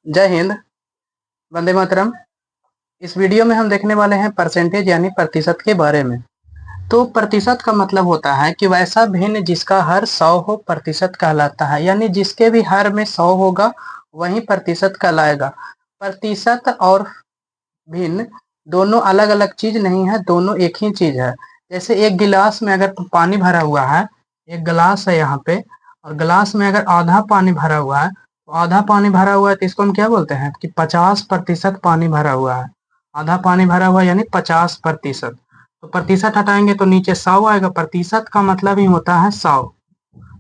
जय हिंद, वंदे मातरम। इस वीडियो में हम देखने वाले हैं परसेंटेज यानी प्रतिशत के बारे में। तो प्रतिशत का मतलब होता है कि वैसा भिन्न जिसका हर 100 हो प्रतिशत कहलाता है, यानी जिसके भी हर में 100 होगा वही प्रतिशत कहलाएगा। प्रतिशत और भिन्न दोनों अलग अलग चीज नहीं है, दोनों एक ही चीज है। जैसे एक गिलास में अगर पानी भरा हुआ है, एक गिलास है यहाँ पे, और गिलास में अगर आधा पानी भरा हुआ है, तो आधा पानी भरा हुआ है तो इसको हम क्या बोलते हैं कि 50% पानी भरा हुआ है। आधा पानी भरा हुआ यानी 50%। तो प्रतिशत हटाएंगे तो नीचे 100 आएगा। प्रतिशत का मतलब ही होता है 100।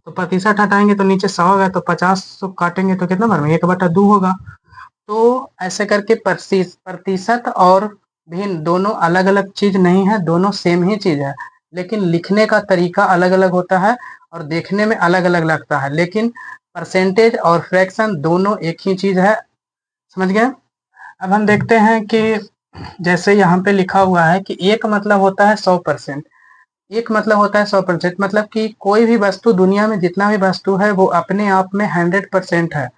तो प्रतिशत हटाएंगे तो नीचे 100 आएगा, तो 50 काटेंगे तो कितना बनेगा, 1/2 होगा। तो ऐसे करके प्रतिशत और भिन्न दोनों अलग अलग चीज नहीं है, दोनों सेम ही चीज है, लेकिन लिखने का तरीका अलग अलग होता है और देखने में अलग अलग लगता है। लेकिन परसेंटेज और फ्रैक्शन दोनों एक ही चीज है, समझ गए। अब हम देखते हैं कि जैसे यहाँ पे लिखा हुआ है कि एक मतलब होता है 100%। एक मतलब होता है 100%, मतलब कि कोई भी वस्तु, दुनिया में जितना भी वस्तु है वो अपने आप में 100% है।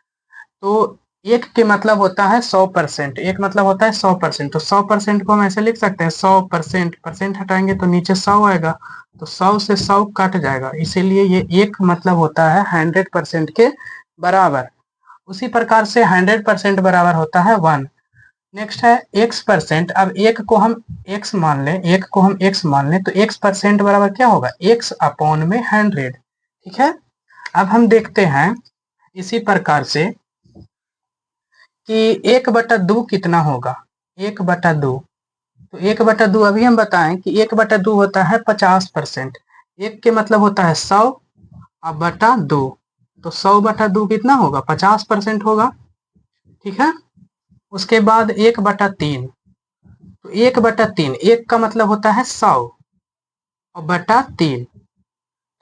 तो एक के मतलब होता है 100%, एक मतलब होता है 100%। तो 100% को हम ऐसे लिख सकते हैं 100%, परसेंट हटाएंगे तो नीचे 100 आएगा, तो 100 से 100 कट जाएगा, इसीलिए ये एक मतलब होता है 100% के बराबर। उसी प्रकार से 100% बराबर होता है 1। नेक्स्ट है x%। अब एक को हम x मान लें, एक को हम x मान लें, तो x% बराबर क्या होगा, x अपॉन में 100। ठीक है। अब हम देखते हैं इसी प्रकार से कि 1/2 कितना होगा। 1/2, तो 1/2 अभी हम बताएं कि 1/2 होता है 50%। एक के मतलब होता है 100 अब बटा 2, तो 100/2 कितना होगा, 50% होगा। ठीक है। उसके बाद 1/3, तो 1/3, एक का मतलब होता है 100 और बटा 3,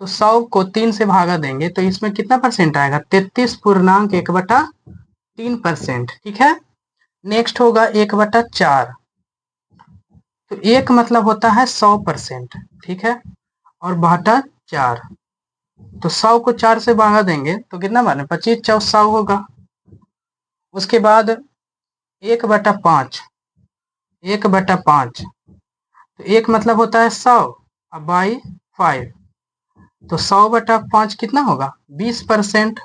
तो 100 को 3 से भागा देंगे तो इसमें कितना परसेंट आएगा, 33.1/3%। ठीक है। नेक्स्ट होगा 1/4, तो एक मतलब होता है 100%। ठीक है। और बटा 4, तो 100 को 4 से भागा देंगे तो कितना बने, 25×4 होगा। उसके बाद 1/5, 1/5, तो एक मतलब होता है 100 अब बाई 5, तो 100/5 कितना होगा, 20%।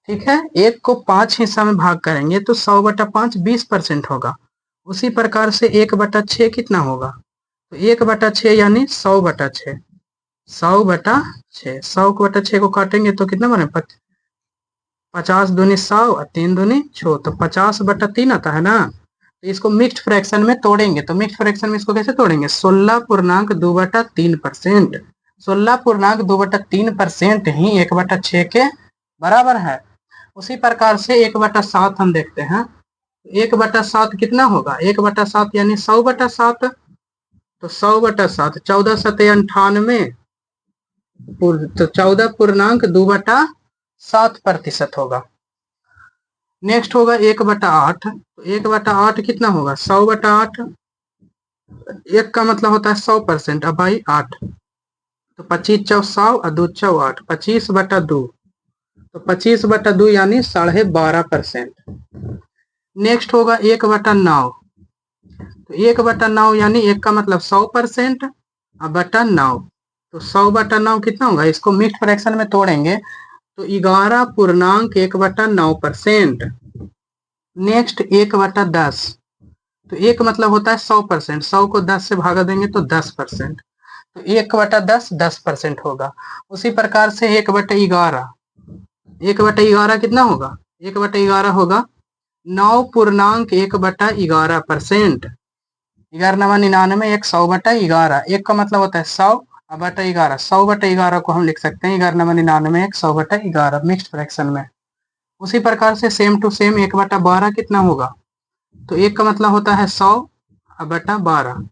ठीक है। एक को 5 हिस्सा में भाग करेंगे तो 100/5 20% होगा। उसी प्रकार से 1/6 कितना होगा, तो 1/6 यानी 100/6, 100/6, 100/6 को काटेंगे तो कितना बने, 50 दूनी 100 और 3 दूनी 6, तो 50/3 आता है ना। तो इसको मिक्स्ड फ्रैक्शन में तोड़ेंगे, तो मिक्स्ड फ्रैक्शन में इसको कैसे तोड़ेंगे, 16.2/3%। 16.2/3% ही 1/6 के बराबर है। उसी प्रकार से 1/7 हम देखते हैं। 1/7 कितना होगा, 1/7 यानी 100/7, तो 100/7, 14×7 = 98, तो 14.2/7% होगा। नेक्स्ट होगा 1/8, तो 1/8 कितना होगा, 100/8, एक का मतलब होता है 100%, अब भाई 8, तो 25×4 और 2×4 8, 25/2, तो 25/2 यानी 12.5%। नेक्स्ट होगा 1/9, तो 1/9 यानी एक का मतलब 100% और बटा 9, तो 100/9 कितना होगा, इसको मिक्स्ड फ्रैक्शन में तोड़ेंगे तो 11.9%। नेक्स्ट 1/10, तो एक मतलब होता है 100%, 100 को 10 से भागा देंगे तो 10%, तो 1/10 10% होगा। उसी प्रकार से 1/11, 1/11 कितना होगा, 1/11 होगा 9.1/11%। 11×99, 100/11, एक का मतलब होता है 100 और बटा 11, 100/11 को हम लिख सकते हैं 11×99, 100/11 मिक्स्ड फ्रैक्शन में। उसी प्रकार से सेम टू सेम 1/12 कितना होगा, तो एक का मतलब होता है 100 और बटा 12,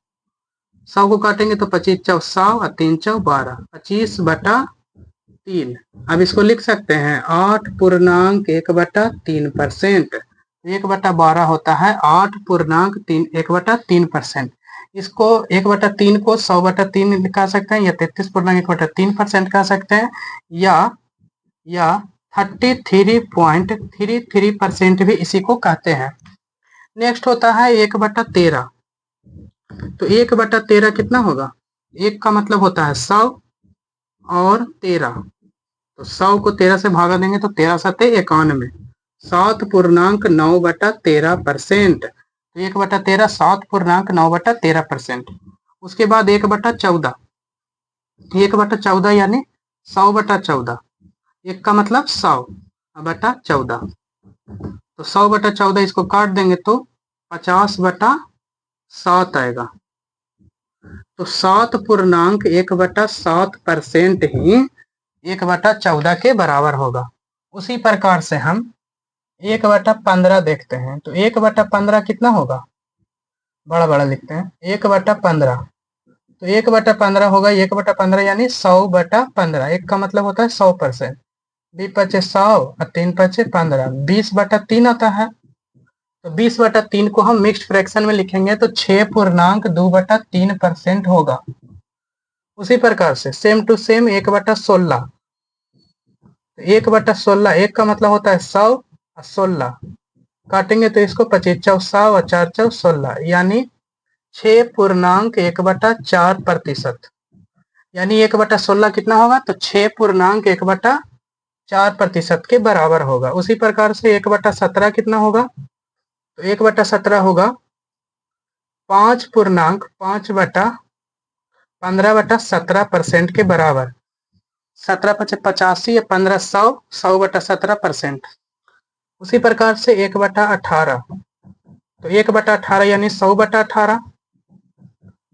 100 को काटेंगे तो 25×100 और 3×12, 25/3। अब इसको लिख सकते हैं 8.1/3%। 1/12 होता है 8.1/3%। इसको 1/3 को 100/3 कह सकते हैं, या 33.1/3% कह सकते हैं, या 33.33% भी इसी को कहते हैं। नेक्स्ट होता है 1/13। तो 1/13 कितना होगा? 1 का मतलब होता है 100 और 13। तो 100 को 13 से भागा देंगे तो 13 सत्ते 91, 7.9/13%। तो 1/13 7.9/13%। उसके बाद 1/14, 1/14 यानी 100/14। 1 का मतलब 100/14। तो 100/14 इसको काट देंगे तो 50/7 आएगा। तो 7.1/7% ही 1/14 के बराबर होगा। उसी प्रकार से हम 1/15 देखते हैं। तो 1/15 कितना होगा? बड़ा बड़ा लिखते हैं 1/15। तो 1/15 होगा 1/15 यानी 100/15। 1 का मतलब होता है 100%। 2×5 100 और 3×5 15, 20/3 आता है। तो 20/3 को हम मिक्स्ड फ्रैक्शन में लिखेंगे तो 6.2/3% होगा। उसी प्रकार से सेम टू सेम 1/16। 1/16, 1 का मतलब होता है 100 और 16 काटेंगे तो इसको 25 चौ 100 और 4 चौ 16 यानी 6.1/4%। यानी 1/16 कितना होगा? तो 6.1/4% के बराबर होगा। उसी प्रकार से 1/17 कितना होगा? तो 1/17 होगा 5.5/15/17% के बराबर। 17×5 = 85 या 15 100, 100/17%। उसी प्रकार से 1/18। तो 1/18 यानी 100/18।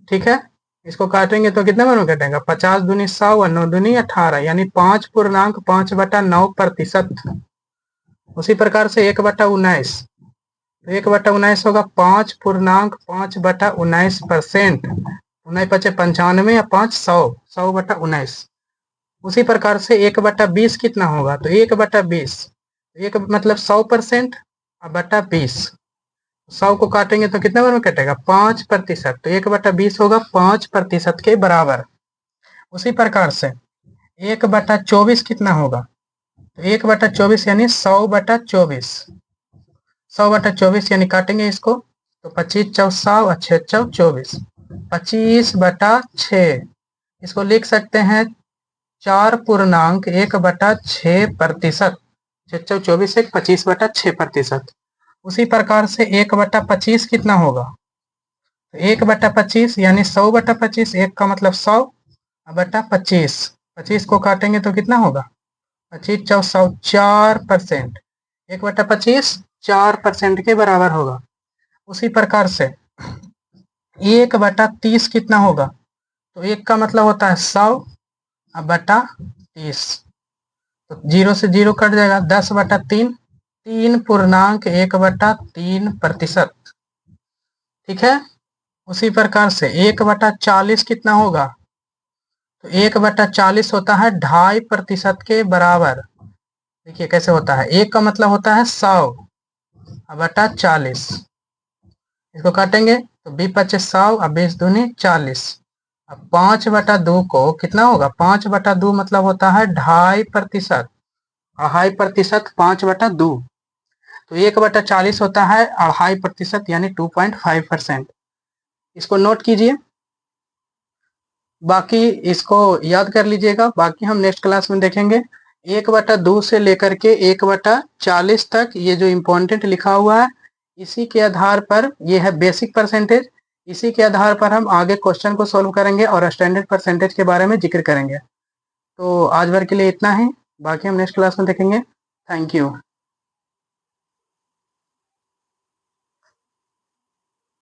ठीक है, इसको काटेंगे तो कितने बार में कटेगा? 50 दूनी 100 और 9 दूनी 18 यानी 5.5/9%। उसी प्रकार से 1/19। तो 1/19 होगा 5.5/19%। 9×5 = 95 या 5 100, 100/19। उसी प्रकार से 1/20 कितना होगा? तो 1/20, 1 मतलब 100% और बटा 20। 100 को काटेंगे तो कितने बार में कटेगा? 5%। तो 1/20 होगा 5% के बराबर। उसी प्रकार से 1/24 कितना होगा? तो 1/24 यानी 100/24। 100/24 यानी काटेंगे इसको तो 25 चौ 100 और 6 चौ 24, 25/6। इसको लिख सकते हैं 4.1/6%। 6 चौ 24 एक 25/6%। उसी प्रकार से 1/25 कितना होगा? तो 1/25 यानी 100/25। 1 का मतलब 100/25। 25 को काटेंगे तो कितना होगा? 25 चौ 100, 4%। 1/25 4% के बराबर होगा। उसी प्रकार से 1/30 कितना होगा? तो 1 का मतलब होता है 100/30। तो 0 से 0 कट जाएगा 10/3, 3.1/3%। ठीक है, उसी प्रकार से 1/40 कितना होगा? तो 1/40 होता है 2.5% के बराबर। देखिए कैसे होता है। 1 का मतलब होता है 100/40। इसको काटेंगे तो 20×5 100 और 20 दूनी 40। अब 5/2 को कितना होगा? 5/2 मतलब होता है 2.5%। 2.5% 5/2। तो 1/40 होता है 2.5% यानी 2.5%। इसको नोट कीजिए, बाकी इसको याद कर लीजिएगा। बाकी हम नेक्स्ट क्लास में देखेंगे। 1/2 से लेकर के 1/40 तक ये जो इम्पोर्टेंट लिखा हुआ है, इसी के आधार पर ये है बेसिक परसेंटेज। इसी के आधार पर हम आगे क्वेश्चन को सॉल्व करेंगे और स्टैंडर्ड परसेंटेज के बारे में जिक्र करेंगे। तो आज भर के लिए इतना ही, बाकी हम नेक्स्ट क्लास में देखेंगे। Thank you.